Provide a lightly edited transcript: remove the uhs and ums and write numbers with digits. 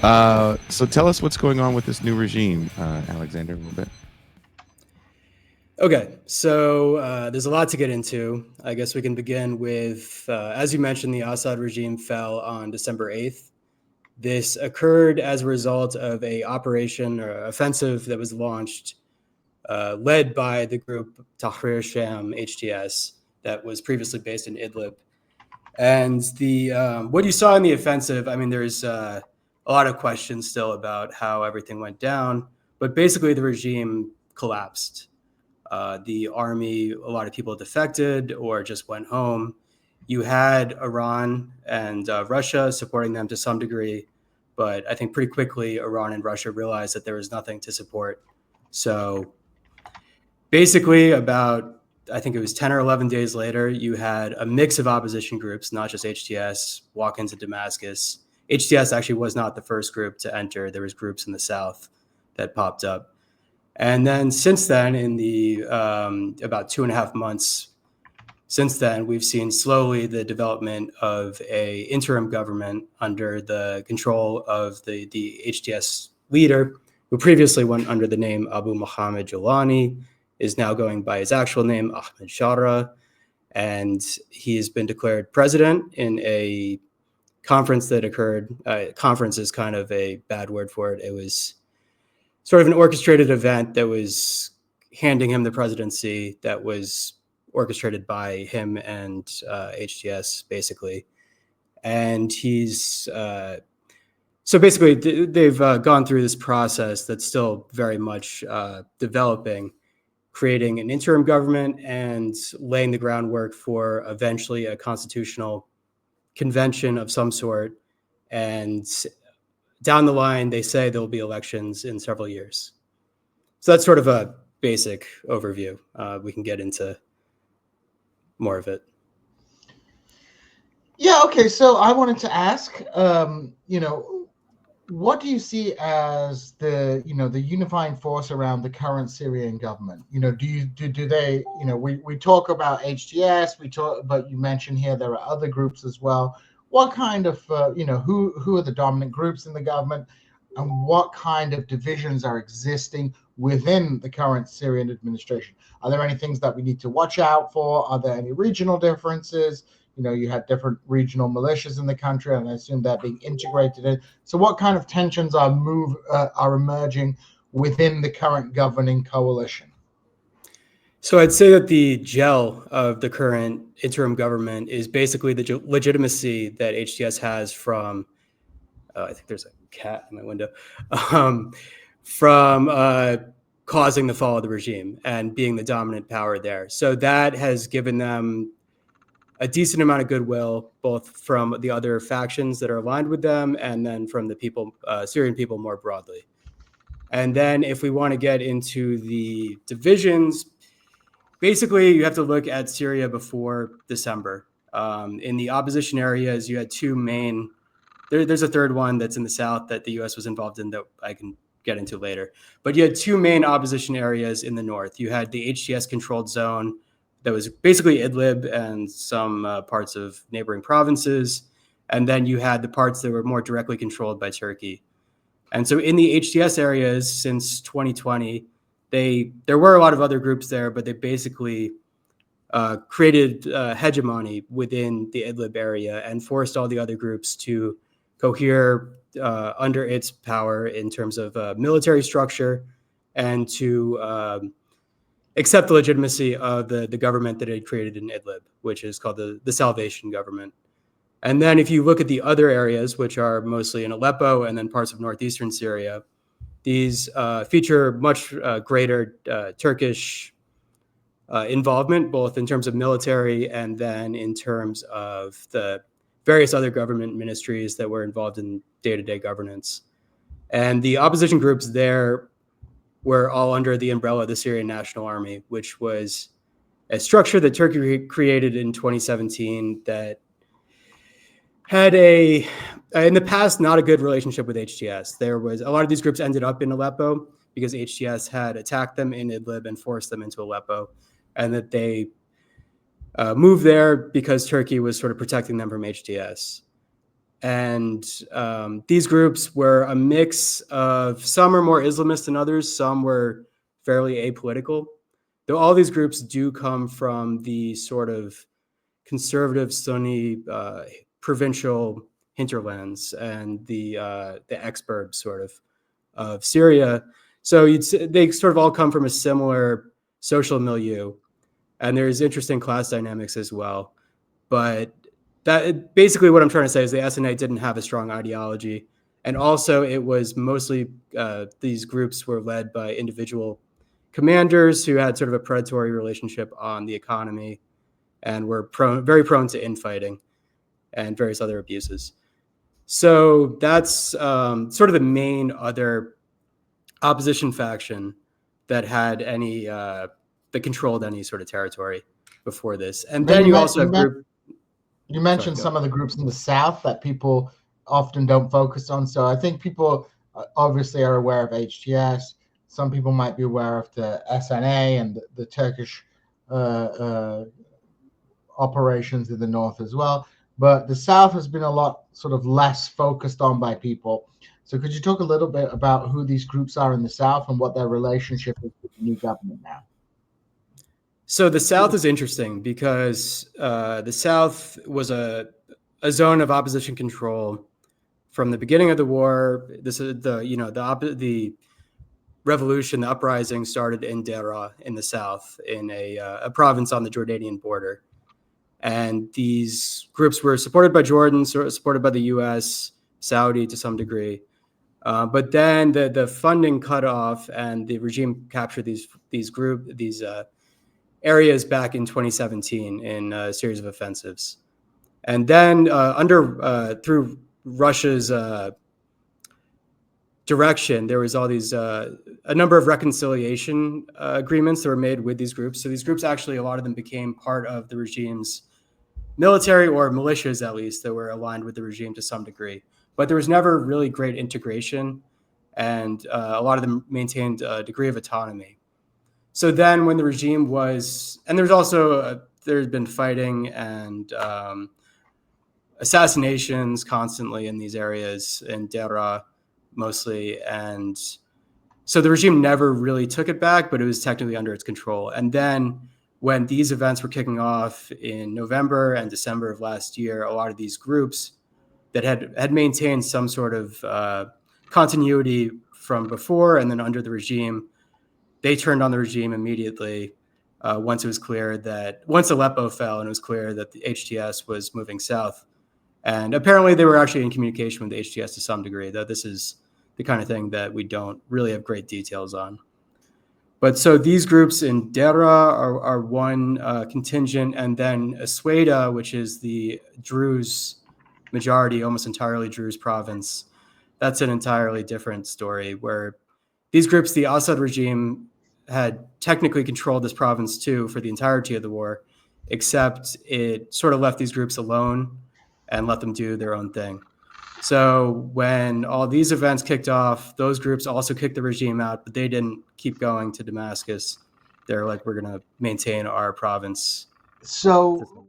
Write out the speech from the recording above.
So tell us what's going on with this new regime, Alexander, a little bit. Okay, so there's a lot to get into. I guess we can begin with, as you mentioned, the Assad regime fell on December 8th. This occurred as a result of a operation or offensive that was launched, led by the group Tahrir Sham HTS that was previously based in Idlib. And the what you saw in the offensive, I mean, there's a lot of questions still about how everything went down, but basically the regime collapsed. The army, a lot of people defected or just went home. You had Iran and Russia supporting them to some degree, but I think pretty quickly Iran and Russia realized that there was nothing to support. So basically, I think it was 10 or 11 days later, you had a mix of opposition groups, not just HTS, walk into Damascus. HTS actually was not the first group to enter. There was groups in the south that popped up. And then since then, in the about 2.5 months since then, we've seen slowly the development of a interim government under the control of the HTS leader, who previously went under the name Abu Mohammed Jolani, is now going by his actual name, Ahmed Shara. And he has been declared president in a conference that occurred. Conference is kind of a bad word for it. It was sort of an orchestrated event that was handing him the presidency, that was orchestrated by him and HTS, basically. And he's so basically they've gone through this process that's still very much developing, creating an interim government and laying the groundwork for eventually a constitutional convention of some sort. And down the line, they say there'll be elections in several years. So that's sort of a basic overview. We can get into more of it. Yeah, okay. So I wanted to ask, what do you see as the unifying force around the current Syrian government? Do they, we talk about HTS, but you mentioned here there are other groups as well. What kind of, who are the dominant groups in the government, and what kind of divisions are existing within the current Syrian administration? Are there any things that we need to watch out for? Are there any regional differences? You had different regional militias in the country, and I assume they're being integrated in. So what kind of tensions are emerging within the current governing coalition? So I'd say that the gel of the current interim government is basically the legitimacy that HTS has from, I think there's a cat in my window, from causing the fall of the regime and being the dominant power there. So that has given them a decent amount of goodwill, both from the other factions that are aligned with them and then from the people, Syrian people more broadly. And then if we want to get into the divisions, basically you have to look at Syria before December. In the opposition areas, you had two main, there's a third one that's in the south that the US was involved in that I can get into later. But you had two main opposition areas in the north. You had the HTS controlled zone that was basically Idlib and some parts of neighboring provinces. And then you had the parts that were more directly controlled by Turkey. And so in the HTS areas since 2020, there were a lot of other groups there, but they basically created hegemony within the Idlib area and forced all the other groups to cohere under its power in terms of military structure and to accept the legitimacy of the government that it created in Idlib, which is called the Salvation Government. And then if you look at the other areas, which are mostly in Aleppo and then parts of northeastern Syria, these feature much greater Turkish involvement, both in terms of military and then in terms of the various other government ministries that were involved in day-to-day governance. And the opposition groups there were all under the umbrella of the Syrian National Army, which was a structure that Turkey created in 2017 that had in the past, not a good relationship with HTS. There was a lot of these groups ended up in Aleppo because HTS had attacked them in Idlib and forced them into Aleppo, and that they moved there because Turkey was sort of protecting them from HTS. And these groups were a mix of, some are more Islamist than others, some were fairly apolitical. Though all these groups do come from the sort of conservative Sunni provincial hinterlands and the ex-Burbs sort of Syria. So they sort of all come from a similar social milieu, and there's interesting class dynamics as well. But that basically what I'm trying to say is the SNA didn't have a strong ideology, and also it was mostly these groups were led by individual commanders who had sort of a predatory relationship on the economy and were very prone to infighting and various other abuses. So that's sort of the main other opposition faction that had any that controlled any sort of territory before this. And then you also have group. You mentioned some of the groups in the South that people often don't focus on. So I think people obviously are aware of HTS. Some people might be aware of the SNA and the Turkish operations in the North as well. But the South has been a lot sort of less focused on by people. So could you talk a little bit about who these groups are in the South and what their relationship is with the new government now? So the South is interesting because the South was a zone of opposition control from the beginning of the war. This is the revolution, the uprising started in Deraa in the South, in a province on the Jordanian border. And these groups were supported by Jordan, supported by the U.S., Saudi to some degree. But then the funding cut off, and the regime captured these areas back in 2017 in a series of offensives. And then through Russia's direction, there was all these a number of reconciliation agreements that were made with these groups. So these groups actually, a lot of them became part of the regime's military, or militias at least, that were aligned with the regime to some degree. But there was never really great integration, and a lot of them maintained a degree of autonomy. So then when the regime was, and there's also, there's been fighting and assassinations constantly in these areas, in Deraa mostly. And so the regime never really took it back, but it was technically under its control. And then when these events were kicking off in November and December of last year, a lot of these groups that had maintained some sort of continuity from before and then under the regime, they turned on the regime immediately once Aleppo fell and it was clear that the HTS was moving south. And apparently they were actually in communication with the HTS to some degree, though this is the kind of thing that we don't really have great details on. But so these groups in Deraa are one contingent, and then Asweda, which is the Druze majority, almost entirely Druze province, that's an entirely different story, where these groups, the Assad regime had technically controlled this province too for the entirety of the war, except it sort of left these groups alone and let them do their own thing. So when all these events kicked off, those groups also kicked the regime out, but they didn't keep going to Damascus. They're like, we're going to maintain our province. So